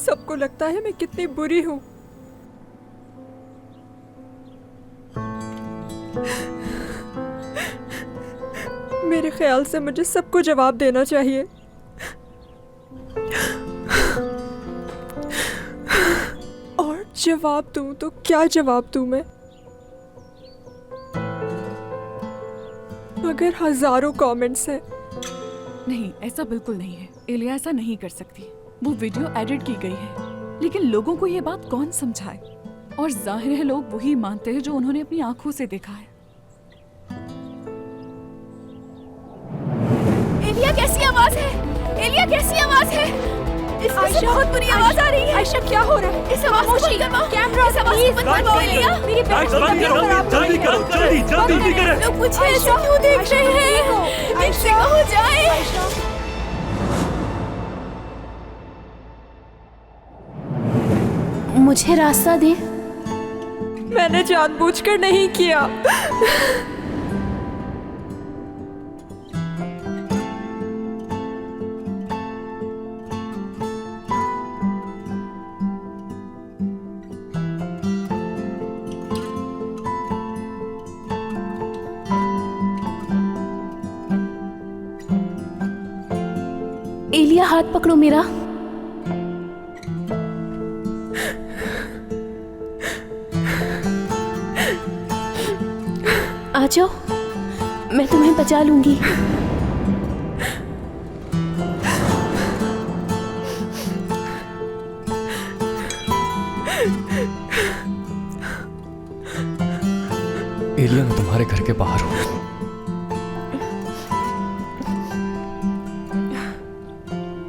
सबको लगता है मैं कितनी बुरी हूँ। मेरे ख्याल से मुझे सबको जवाब देना चाहिए। और जवाब दूं तो क्या जवाब दूं मैं? अगर हजारों कमेंट्स हैं। नहीं, ऐसा बिल्कुल नहीं है। एलिया ऐसा नहीं कर सकती। वो वीडियो एडिट की गई है, लेकिन लोगों को ये बात कौन समझाए? और जाहिर है लोग वही मानते हैं जो उन्होंने अपनी आंखों से देखा है। एलिया कैसी आवाज है? एलिया कैसी आवाज है? इसमें से बहुत बुरी आवाज आ रही है। आयशा क्या हो रहा है? इस आवाज को बंद करवाओ। कैमरा इस आवाज को बंद करवाओ एलिया। मेरी बहन जल्दी करो, जल्दी करें। लोग मुझे ऐसे क्यों देख रहे हैं? इनसे हो जाए। मुझे रास्ता दे। मैंने जानबूझकर नहीं किया। एलिया हाथ पकड़ो मेरा। आ जाओ, मैं तुम्हें बचा लूंगी। एलिया, मैं तुम्हारे घर के बाहर हूँ।